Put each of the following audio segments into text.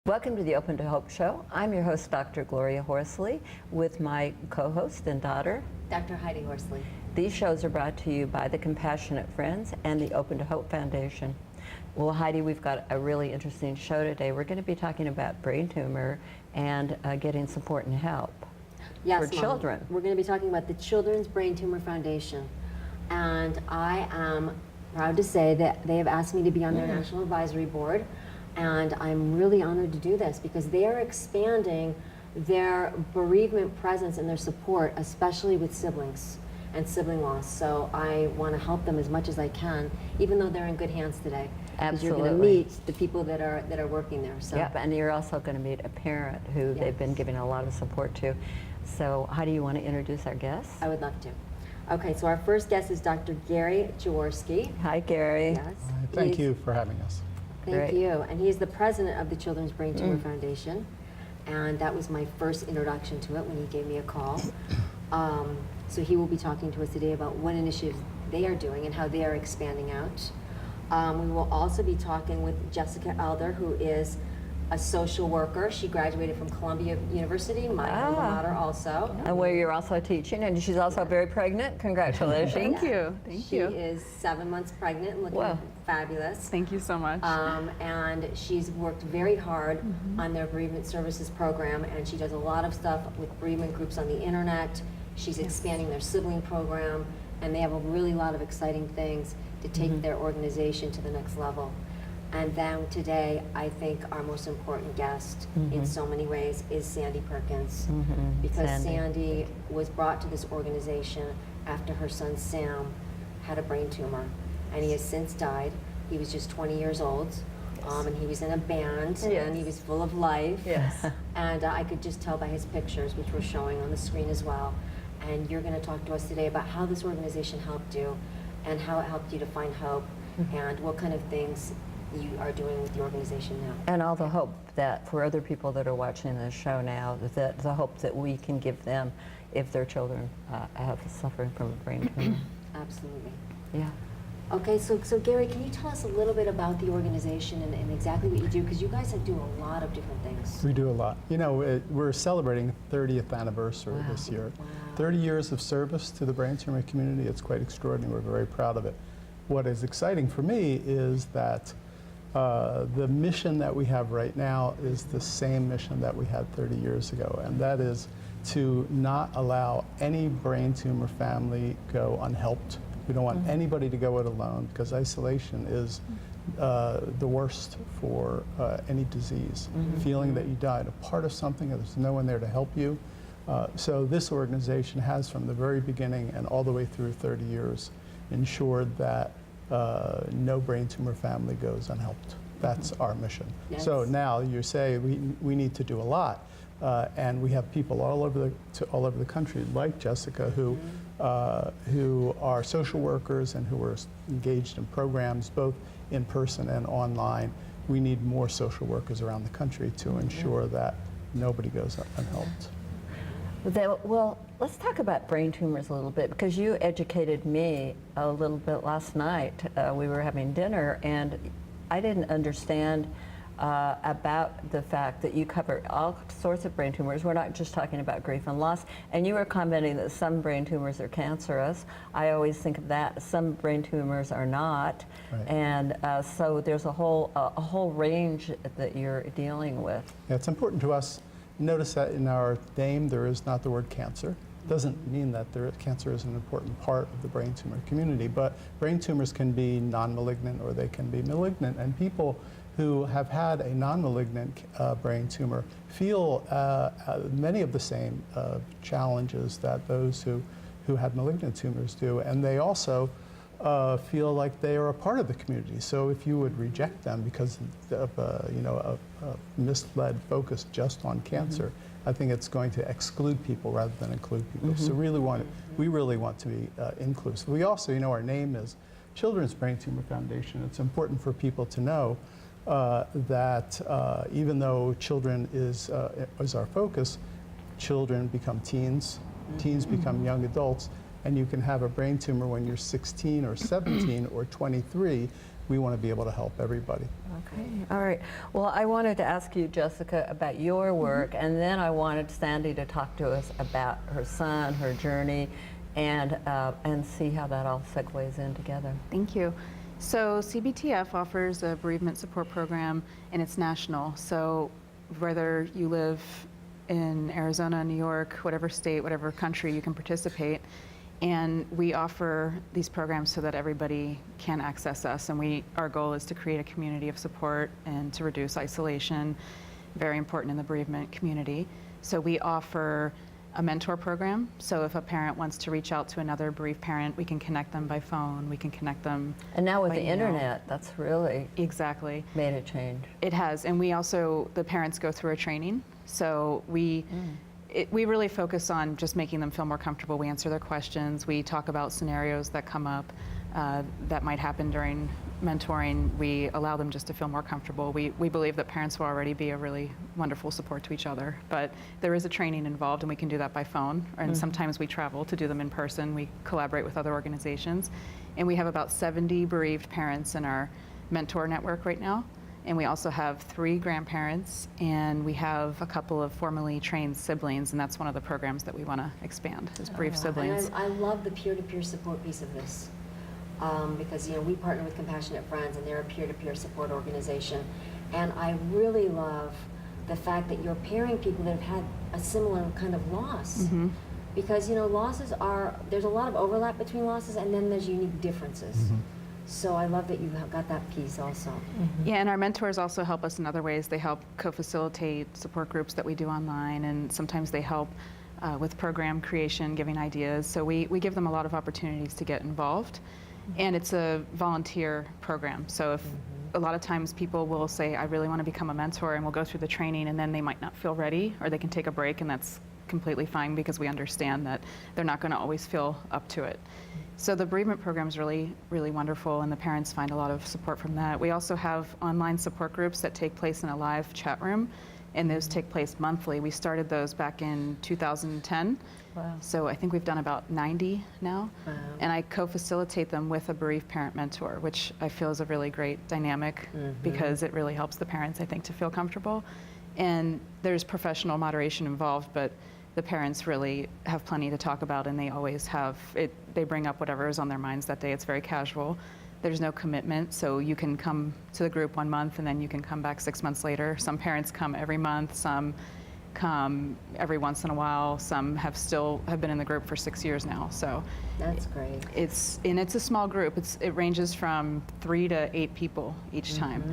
Welcome to the Open to Hope Show. I'm your host, Dr. Gloria Horsley, with my co-host and daughter, Dr. Heidi Horsley. These shows are brought to you by the Compassionate Friends and the Open to Hope Foundation. Well, Heidi, we've got a really interesting show today. We're going to be talking about brain tumor and getting support and help for children. We're going to be talking about the Children's Brain Tumor Foundation. And I am proud to say that they have asked me to be on their National Advisory Board. And I'm really honored to do this because they are expanding their bereavement presence and their support, especially with siblings and sibling loss. So I want to help them as much as I can, even though they're in good hands today. Absolutely. You're going to meet the people that are working there. So. Yep, and you're also going to meet a parent who they've been giving a lot of support to. So how do you want to introduce our guests? I would love to. Okay, so our first guest is Dr. Gary Jaworski. Hi, Gary. Yes. Thank you for having us. Thank you. And he's the president of the Children's Brain Tumor Foundation. And that was my first introduction to it when he gave me a call. So he will be talking to us today about what initiatives they are doing and how they are expanding out. We will also be talking with Jessica Elder, who is a social worker. She graduated from Columbia University, my alma mater also. And where you're also teaching, and she's also very pregnant. Congratulations. Thank you. Thank you. She is 7 months pregnant and looking fabulous. Thank you so much. And she's worked very hard on their bereavement services program, and she does a lot of stuff with bereavement groups on the internet. She's expanding their sibling program, and they have a really lot of exciting things to take their organization to the next level. And then today, I think our most important guest in so many ways is Sandy Perkins, because Sandy was brought to this organization after her son Sam had a brain tumor, and he has since died. He was just 20 years old, and he was in a band, and he was full of life. And I could just tell by his pictures, which we're showing on the screen as well. And you're going to talk to us today about how this organization helped you, and how it helped you to find hope, and what kind of things you are doing with the organization now. And all the hope that for other people that are watching this show now, that the hope that we can give them if their children have suffering from a brain tumor. Absolutely. Yeah. Okay, so Gary, can you tell us a little bit about the organization and exactly what you do? Because you guys do a lot of different things. We do a lot. You know, we're celebrating 30th anniversary this year. 30 years of service to the brain tumor community. It's quite extraordinary. We're very proud of it. What is exciting for me is that the mission that we have right now is the same mission that we had 30 years ago, and that is to not allow any brain tumor family go unhelped. We don't want anybody to go it alone, because isolation is the worst for any disease. Feeling that you died a part of something, and there's no one there to help you. So this organization has, from the very beginning and all the way through 30 years, ensured that no brain tumor family goes unhelped. That's our mission. So now you say we need to do a lot, and we have people all over the country, like Jessica, who are social workers and who are engaged in programs both in person and online. We need more social workers around the country to ensure that nobody goes unhelped. Well, let's talk about brain tumors a little bit, because you educated me a little bit last night. We were having dinner, and I didn't understand about the fact that you cover all sorts of brain tumors. We're not just talking about grief and loss. And you were commenting that some brain tumors are cancerous. I always think of that. Some brain tumors are not. And so there's a whole range that you're dealing with. Yeah, it's important to us. Notice that in our name there is not the word cancer. Doesn't mean that cancer is an important part of the brain tumor community, but brain tumors can be non-malignant or they can be malignant, and people who have had a non-malignant brain tumor feel many of the same challenges that those who had malignant tumors do, and they also feel like they are a part of the community. So if you would reject them because of a misled focus just on cancer, I think it's going to exclude people rather than include people. So we really want to be inclusive. We also, our name is Children's Brain Tumor Foundation. It's important for people to know that even though children is our focus, children become teens, teens become young adults, and you can have a brain tumor when you're 16 or 17 or 23 we want to be able to help everybody. Okay, all right. Well, I wanted to ask you, Jessica, about your work, and then I wanted Sandy to talk to us about her son, her journey, and see how that all segues in together. Thank you. So CBTF offers a bereavement support program, and it's national. So whether you live in Arizona, New York, whatever state, whatever country, you can participate. And we offer these programs so that everybody can access us. And our goal is to create a community of support and to reduce isolation, very important in the bereavement community. So we offer a mentor program. So if a parent wants to reach out to another bereaved parent, we can connect them by phone, we can connect them And now with by the email. internet, that's really Exactly. made a change. It has, and we also, the parents go through a training. So we really focus on just making them feel more comfortable. We answer their questions. We talk about scenarios that come up that might happen during mentoring. We allow them just to feel more comfortable. We believe that parents will already be a really wonderful support to each other, but there is a training involved, and we can do that by phone, and sometimes we travel to do them in person. We collaborate with other organizations, and we have about 70 bereaved parents in our mentor network right now. And we also have 3 grandparents, and we have a couple of formally trained siblings, and that's one of the programs that we want to expand, is bereaved siblings. And I love the peer-to-peer support piece of this, because we partner with Compassionate Friends, and they're a peer-to-peer support organization. And I really love the fact that you're pairing people that have had a similar kind of loss. Because losses there's a lot of overlap between losses, and then there's unique differences. So I love that you have got that piece also. Yeah, and our mentors also help us in other ways. They help co-facilitate support groups that we do online, and sometimes they help with program creation, giving ideas. So we give them a lot of opportunities to get involved. And it's a volunteer program. So if a lot of times people will say, I really want to become a mentor, and we'll go through the training, and then they might not feel ready, or they can take a break, and that's completely fine, because we understand that they're not going to always feel up to it. So the bereavement program is really, really wonderful, and the parents find a lot of support from that. We also have online support groups that take place in a live chat room, and those take place monthly. We started those back in 2010. Wow. So I think we've done about 90 now. Wow. And I co-facilitate them with a bereaved parent mentor, which I feel is a really great dynamic, because it really helps the parents, I think, to feel comfortable. And there's professional moderation involved, but the parents really have plenty to talk about, and they always have it. They bring up whatever is on their minds that day. It's very casual. There's no commitment, so you can come to the group 1 month, and then you can come back 6 months later. Some parents come every month, some come every once in a while, some have been in the group for 6 years now. So That's great. it's a small group. It ranges from 3 to 8 people each time,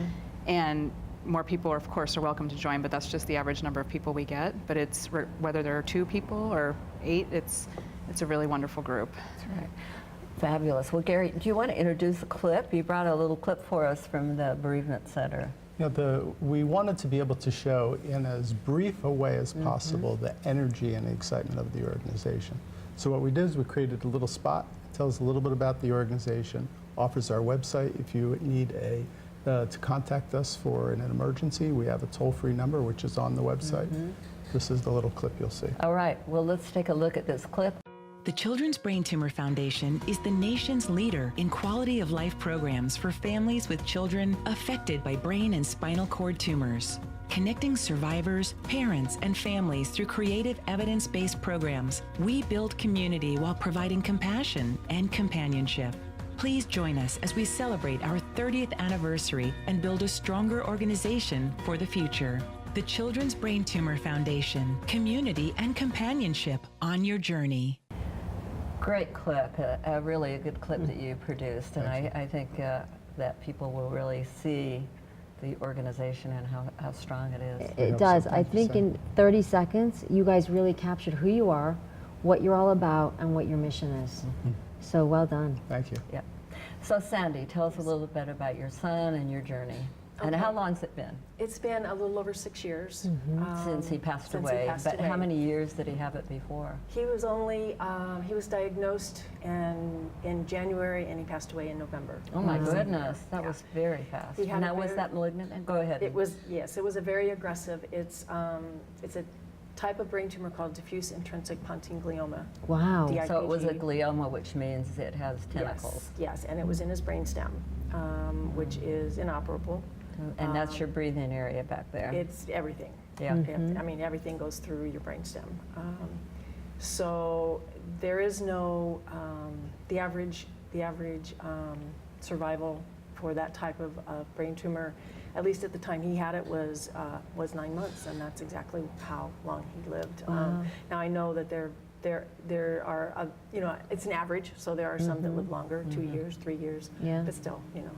and more people, of course, are welcome to join, but that's just the average number of people we get. But it's whether there are 2 people or 8, it's a really wonderful group. That's right. Fabulous. Well, Gary, do you want to introduce a clip? You brought a little clip for us from the Bereavement Center. We wanted to be able to show in as brief a way as possible the energy and the excitement of the organization. So what we did is we created a little spot, tells a little bit about the organization, offers our website if you need to contact us for an emergency. We have a toll-free number, which is on the website. This is the little clip you'll see. All right. Well, let's take a look at this clip. The Children's Brain Tumor Foundation is the nation's leader in quality of life programs for families with children affected by brain and spinal cord tumors. Connecting survivors, parents, and families through creative evidence-based programs, we build community while providing compassion and companionship. Please join us as we celebrate our 30th anniversary and build a stronger organization for the future. The Children's Brain Tumor Foundation, community and companionship on your journey. Great clip, really a good clip that you produced, and I think that people will really see the organization and how strong it is. It does. I think in 30 seconds, you guys really captured who you are, what you're all about, and what your mission is. So well done. Thank you. Yeah. So Sandy, tell us a little bit about your son and your journey. And how long's it been? It's been a little over 6 years. Since he passed since away. he passed But away. how many years did he have it before? He was only, he was diagnosed in January, and he passed away in November. Oh my goodness, that was very fast. He had Now, a was very- that malignant? Go ahead. It was, yes, it was a very aggressive. It's a type of brain tumor called diffuse intrinsic pontine glioma. Wow. DIPG. So it was a glioma, which means it has tentacles. Yes, and it was in his brainstem. which is inoperable. And that's your breathing area back there. It's everything. Yeah. I mean, everything goes through your brainstem. So there is no, the average survival for that type of brain tumor, at least at the time he had it, was 9 months, and that's exactly how long he lived. Now I know that there are, you know, it's an average, so there are some that live longer, 2 years, 3 years, Yeah. but still, you know,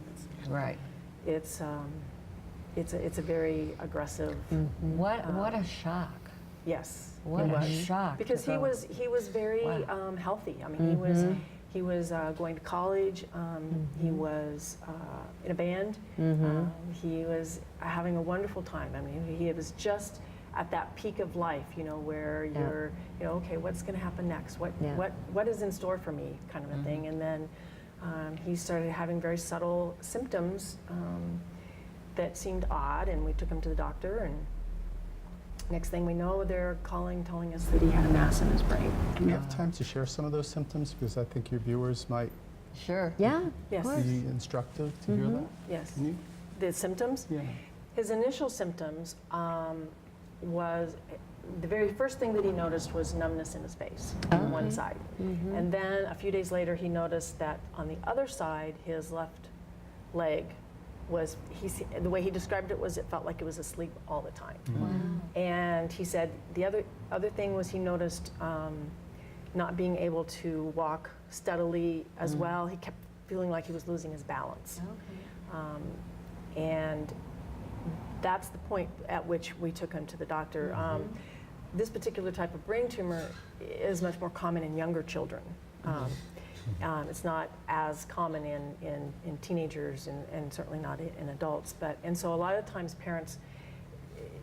Right. it's a very aggressive. What a shock. Yes. What he a was. shock. Because to he go- was very Wow. healthy. I mean, he was going to college. He was in a band. He was having a wonderful time. I mean, he was just at that peak of life, you know, where you're, you know, okay, what's going to happen next? What is in store for me, kind of a thing. And then he started having very subtle symptoms that seemed odd, and we took him to the doctor, and next thing we know, they're telling us that he had a mass in his brain. Do we have time to share some of those symptoms? Because I think your viewers might Sure. Yeah. Yes. be instructive to hear that. Yes. Can you? The symptoms? Yeah. His initial symptoms was, the very first thing that he noticed was numbness in his face on one side. And then a few days later, he noticed that on the other side, his left leg was, the way he described it was, it felt like it was asleep all the time. And he said the other thing was he noticed not being able to walk steadily as well. He kept feeling like he was losing his balance. And that's the point at which we took him to the doctor. This particular type of brain tumor is much more common in younger children. It's not as common in teenagers and certainly not in adults. And so a lot of times parents,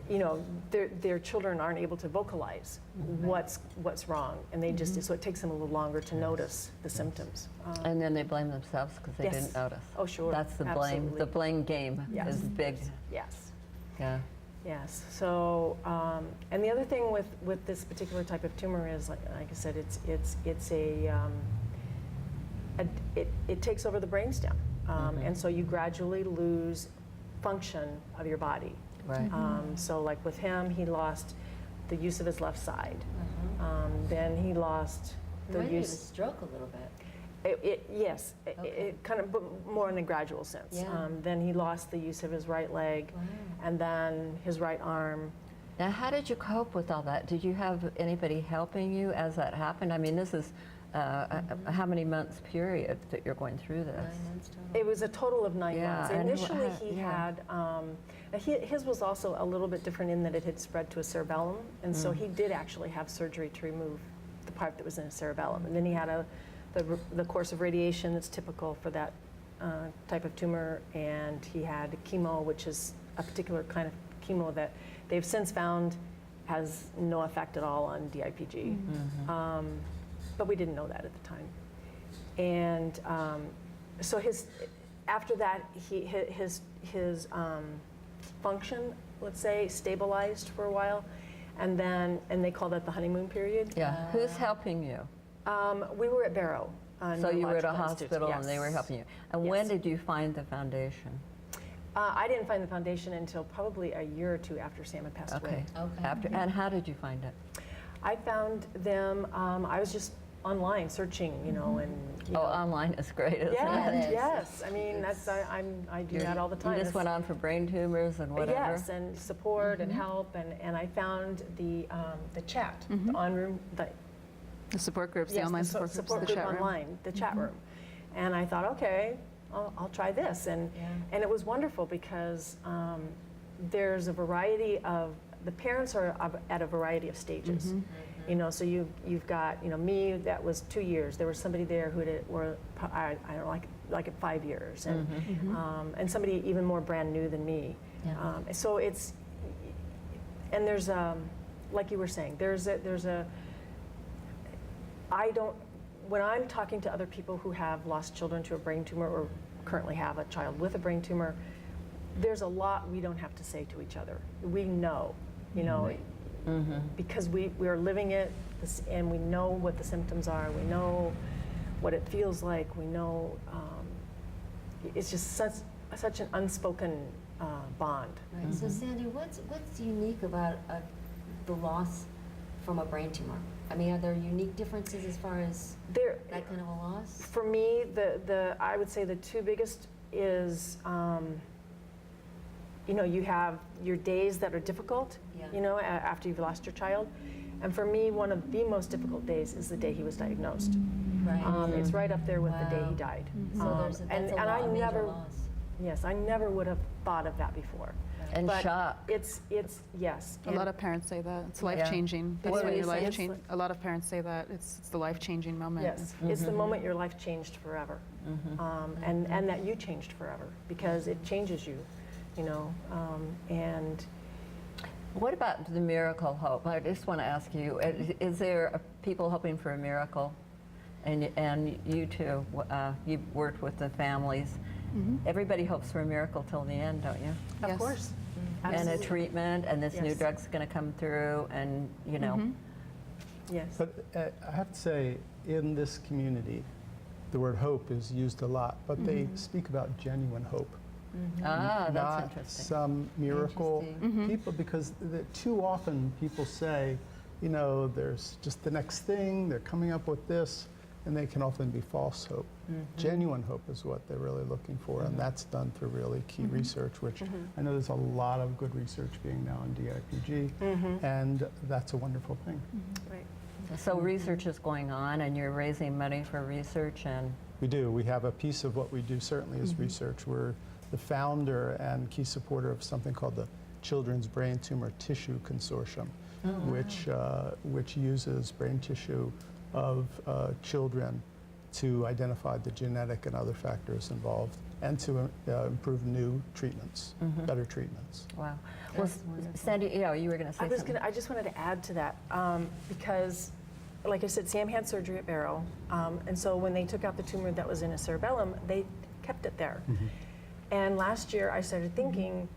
you know, their children aren't able to vocalize what's wrong, and they just, so it takes them a little longer to notice the symptoms. And then they blame themselves because they Yes. didn't notice. Oh, sure. That's the blame. Absolutely. The blame game Yes. is big. Yes. Yeah. Yes. So, and the other thing with this particular type of tumor is, like I said, it takes over the brainstem, and so you gradually lose function of your body. Right. So, like with him, he lost the use of his left side. Then he lost the Reminded me of a use. stroke a little bit. Yes, it kind of, but more in a gradual sense. Yeah. Then he lost the use of his right leg, and then his right arm. Now, how did you cope with all that? Did you have anybody helping you as that happened? I mean, this is how many months period that you're going through this? 9 months total. It was a total of 9 Yeah, months. and Initially, he yeah. had, his was also a little bit different in that it had spread to a cerebellum, and so he did actually have surgery to remove the part that was in his cerebellum. And then he had the course of radiation that's typical for that type of tumor, and he had chemo, which is a particular kind of chemo that they've since found has no effect at all on DIPG. But we didn't know that at the time. And so after that, his function, let's say, stabilized for a while, and they call that the honeymoon period. Yeah. Who's helping you? We were at Barrow. So you were at a Neurological Institute, hospital and they were yes. helping you. And Yes. when did you find the foundation? I didn't find the foundation until probably a year or two after Sam had passed away. After, and how did you find it? I found them. I was just online searching, you know, and you Oh, know, online is great, isn't yeah, it? is. yes. I mean, that's I do that all the time. You just went on for brain tumors and whatever? Yes, and support and help, and I found the chat, the on-room, The support groups, the yes, online the support groups, the group chat room. online, the chat room. And I thought, okay, I'll try this. And it was wonderful because there's a variety of, the parents are at a variety of stages. You know, so you've got, you know, me, that was 2 years. There was somebody there who were, I don't know, like at 5 years. And somebody even more brand new than me. So it's, and there's like you were saying, when I'm talking to other people who have lost children to a brain tumor or currently have a child with a brain tumor, there's a lot we don't have to say to each other. We know, you know, because we are living it, and we know what the symptoms are. We know what it feels like. We know, it's just such an unspoken bond. Right. So Sandy, what's unique about the loss from a brain tumor? I mean, are there unique differences as far as There, that kind of a loss? for me, I would say the two biggest is, you know, you have your days that are difficult, Yeah. you know, after you've lost your child. And for me, one of the most difficult days is the day he was diagnosed. Right. It's right up there with the day Wow. he died. So that's and a I major never, loss. yes, I never would have thought of that before. And But shock. It's yes. A lot of parents say that. It's life-changing. That's What when do your you say? life It's change. A lot of parents say that. It's the life-changing moment. Yes, it's the moment your life changed forever, and that you changed forever because it changes you, you know, and What about the miracle hope? I just want to ask you, is there people hoping for a miracle? And you too, you worked with the families. Everybody hopes for a miracle till the end, don't you? of Yes. course, And a absolutely. treatment, and this new Yes. drug's going to come through, and you know. Yes, But I have to say, in this community, the word hope is used a lot, but they speak about genuine hope. Ah, that's Not interesting. some miracle. Interesting. People, because too often people say, you know, there's just the next thing, they're coming up with this, and they can often be false hope. Genuine hope is what they're really looking for, and that's done through really key research, which I know there's a lot of good research being now on DIPG, and that's a wonderful thing. right. So research is going on, and you're raising money for research, and We do. We have a piece of what we do certainly is research. We're the founder and key supporter of something called the Children's Brain Tumor Tissue Consortium, which uses brain tissue of children to identify the genetic and other factors involved and to improve new treatments, better treatments. wow. Well, Sandy, yeah, you were going to say something. I just wanted to add to that because, like I said, Sam had surgery at Barrow, and so when they took out the tumor that was in his cerebellum, they kept it there. And last year, I started thinking,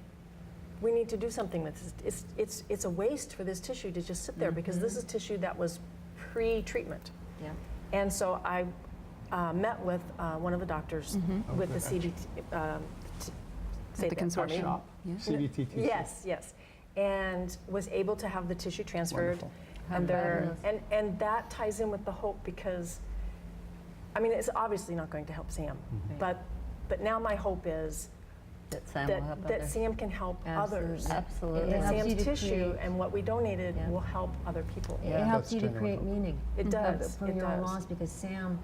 we need to do something with this. It's a waste for this tissue to just sit there because this is tissue that was pre-treatment. Yeah. And so I met with one of the doctors with the CBT. At the consortium. Yeah. CBTF. Yes, and was able to have the tissue transferred. Wonderful. And fabulous. and that ties in with the hope because, I mean, it's obviously not going to help Sam, but now my hope is That Sam will help that others. Sam can help others. Absolutely. And It helps Sam's you to tissue create- and what we donated Yeah. will help other people. Yeah. It helps That's you to genuine create hope. meaning. It does. From It your own does. loss because Sam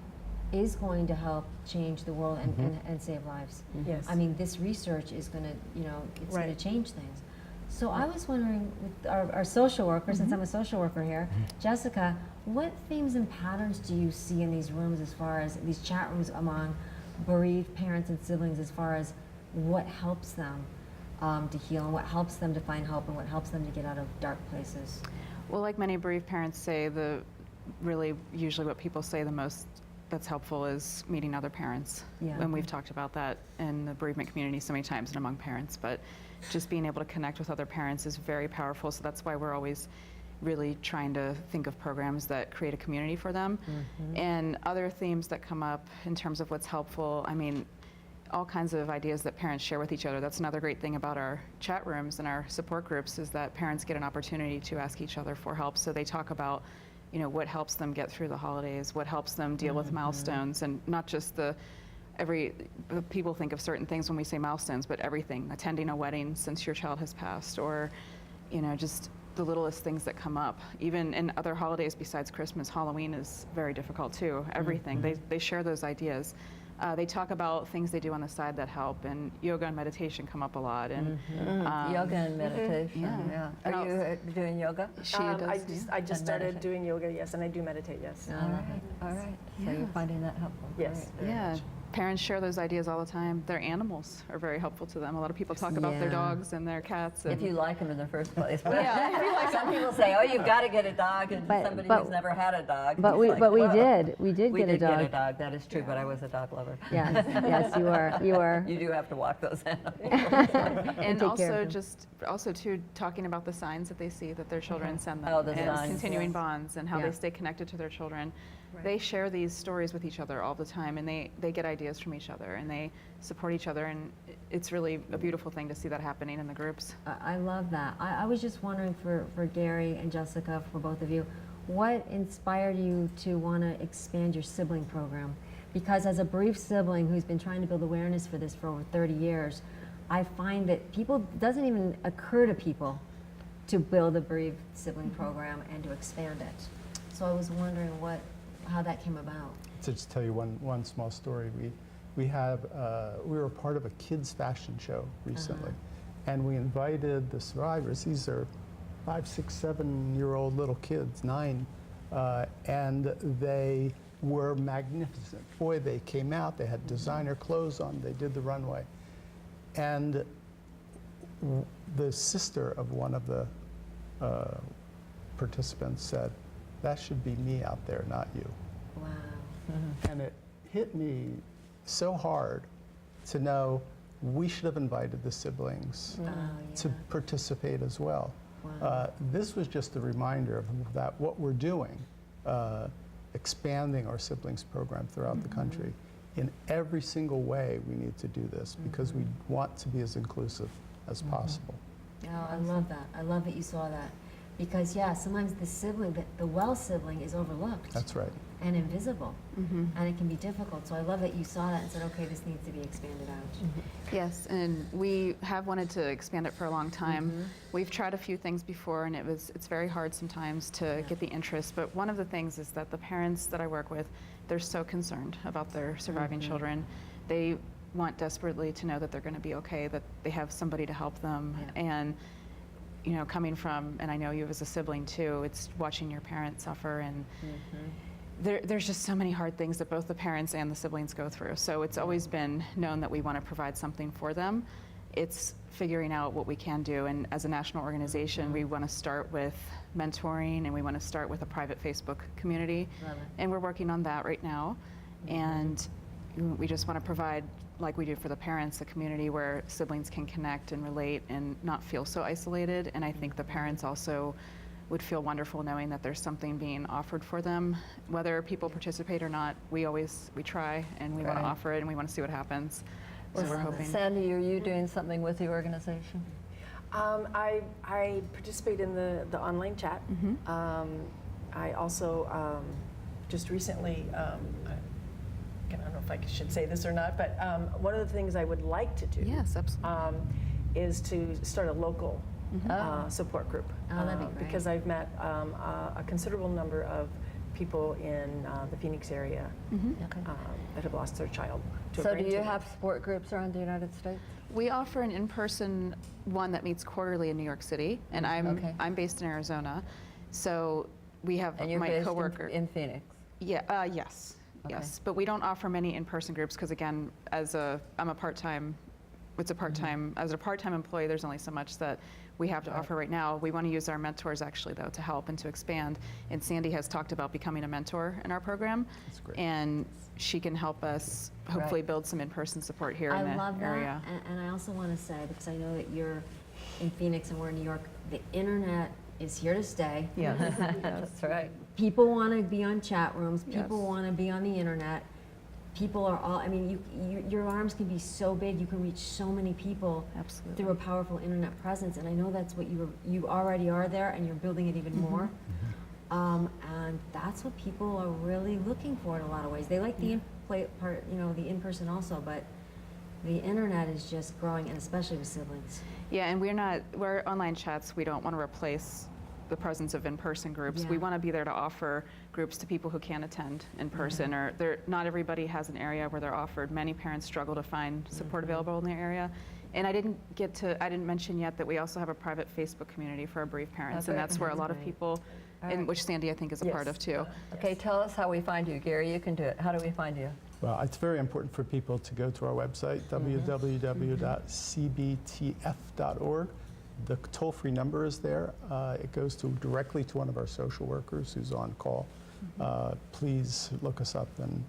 is going to help change the world and save lives. Yes. I mean, this research is going to, you know, it's going Right. to change things. So I was wondering, with our social worker, since I'm a social worker here, Jessica, what themes and patterns do you see in these rooms as far as these chat rooms among bereaved parents and siblings as far as what helps them to heal and what helps them to find hope and what helps them to get out of dark places? Well, like many bereaved parents say, really usually what people say the most that's helpful is meeting other parents. Yeah. And we've talked about that in the bereavement community so many times and among parents, but just being able to connect with other parents is very powerful. So that's why we're always really trying to think of programs that create a community for them. And other themes that come up in terms of what's helpful, I mean, all kinds of ideas that parents share with each other. That's another great thing about our chat rooms and our support groups is that parents get an opportunity to ask each other for help. So they talk about, you know, what helps them get through the holidays, what helps them deal with milestones, and not just people think of certain things when we say milestones, but everything, attending a wedding since your child has passed, or, you know, just the littlest things that come up. Even in other holidays besides Christmas, Halloween is very difficult too, everything. They share those ideas. They talk about things they do on the side that help, and yoga and meditation come up a lot. And Yoga and meditation, Yeah. yeah. Are you doing yoga? she I does. just And started meditate. doing yoga, yes, and I do meditate, yes. All right, all right. So you're finding that helpful. Yes. Great. Yeah, parents share those ideas all the time. Their animals are very helpful to them. A lot of people talk about their Yeah. dogs and their cats. And If you like them in the first place. But Yeah. some people say, oh, you've got to get a dog, and somebody who's never had a dog. But it's we like, but we whoa. did We get a did get a dog. dog, that is true, but I was a dog lover. Yes, you were. You do have to walk those animals. And take care of them. also too, talking about the signs that they see that their children send them. Oh, the and signs, continuing yes. bonds and how Yeah. they stay connected to their children. they share these stories with each other all the time, and they get ideas from each other, and they support each other, and it's really a beautiful thing to see that happening in the groups. I love that. I was just wondering for Gary and Jessica, for both of you, what inspired you to want to expand your sibling program? Because as a bereaved sibling who's been trying to build awareness for this for over 30 years, I find that doesn't even occur to people to build a bereaved sibling program and to expand it. So I was wondering how that came about. To just tell you one small story, we were part of a kids fashion show recently, and we invited the survivors. These are 5, 6, 7-year-old little kids, 9, and they were magnificent. Boy, they came out, they had designer clothes on, they did the runway. And the sister of one of the participants said, "That should be me out there, not you." Wow. And it hit me so hard to know we should have invited the siblings to participate as well. Wow. This was just a reminder of that what we're doing, expanding our siblings program throughout the country. In every single way, we need to do this because we want to be as inclusive as possible. Oh, I love that. I love that you saw that. Because, yeah, sometimes the sibling, the well sibling is overlooked. That's right. And invisible. And it can be difficult. So I love that you saw that and said, okay, this needs to be expanded out. Yes, and we have wanted to expand it for a long time. We've tried a few things before, and it's very hard sometimes to get the interest. But one of the things is that the parents that I work with, they're so concerned about their surviving children. They want desperately to know that they're going to be okay, that they have somebody to help them. And you know, coming from, and I know you as a sibling too, it's watching your parents suffer, and there's just so many hard things that both the parents and the siblings go through. So it's always been known that we want to provide something for them. It's figuring out what we can do, and as a national organization, we want to start with mentoring, and we want to start with a private Facebook community. And we're working on that right now. And we just want to provide, like we do for the parents, a community where siblings can connect and relate and not feel so isolated. And I think the parents also would feel wonderful knowing that there's something being offered for them. Whether people participate or not, we try, and we want to offer it, and we want to see what happens. So we're hoping. Sandy, are you doing something with the organization? I participate in the online chat. I also just recently, I don't know if I should say this or not, but one of the things I would like to do Yes, absolutely. is to start a local support group. Oh, that'd be great. Because I've met a considerable number of people in the Phoenix area that have lost their child to a So brain do you tumor. have support groups around the United States? We offer an in-person one that meets quarterly in New York City, and I'm based in Arizona, so we have And you're my based coworker. in Phoenix? Yeah, yes, yes. But we don't offer many in-person groups because, again, I'm a part-time. It's a part-time. As a part-time employee, there's only so much that we have to offer right now. We want to use our mentors actually, though, to help and to expand. And Sandy has talked about becoming a mentor in our program. That's great. And she can help us hopefully build some in-person support here in the love area. that, and I also want to say, because I know that you're in Phoenix and we're in New York, the internet is here to stay. Yeah, that's right. People want to be on chat rooms. People Yes. want to be on the internet. People are all, I mean, your arms can be so big, you can reach so many people Absolutely. through a powerful internet presence. And I know that's what you already are there, and you're building it even more. And that's what people are really looking for in a lot of ways. They like the the in-person also, but the internet is just growing, and especially with siblings. Yeah, and we're online chats. We don't want to replace the presence of in-person groups. We Yeah. want to be there to offer groups to people who can't attend in person, or not everybody has an area where they're offered. Many parents struggle to find support available in their area. And I didn't mention yet that we also have a private Facebook community for our bereaved parents, and that's where a lot of people, and which Sandy I think is a part of too. Okay, tell us how we find you. Gary, you can do it. How do we find you? Well, it's very important for people to go to our website, www.cbtf.org. The toll-free number is there. It goes directly to one of our social workers who's on call. Please look us up and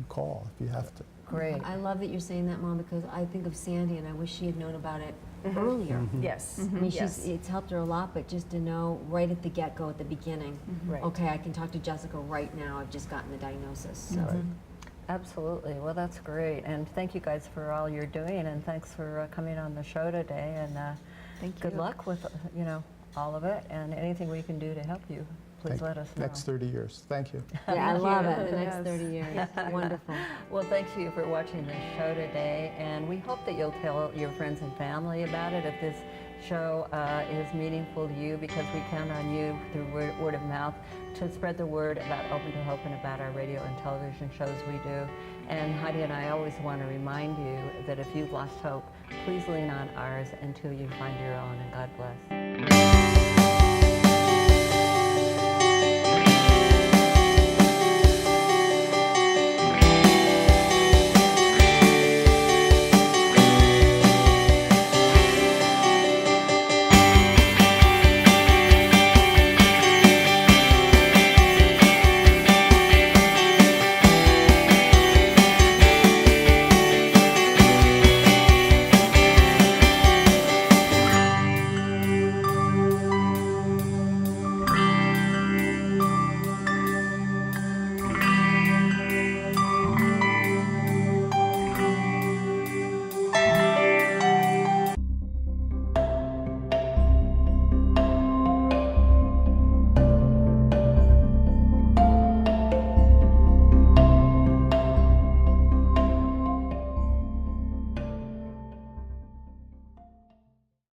call if you have to. Great. I love that you're saying that, Mom, because I think of Sandy and I wish she had known about it earlier. Yes. I mean, Yes. it's helped her a lot, but just to know right at the get-go, at the beginning, Right. okay, I can talk to Jessica right now. I've just gotten the diagnosis. So. Absolutely. Well, that's great. And thank you guys for all you're doing, and thanks for coming on the show today. And Thank good you. luck with, all of it, and anything we can do to help you, please let us know. Next 30 years. Thank you. Yeah, I love you. it. The next Yes. 30 years. Wonderful. Well, thank you for watching this show today, and we hope that you'll tell your friends and family about it if this show is meaningful to you, because we count on you through word of mouth to spread the word about Open to Hope and about our radio and television shows we do. And Heidi and I always want to remind you that if you've lost hope, please lean on ours until you find your own, and God bless.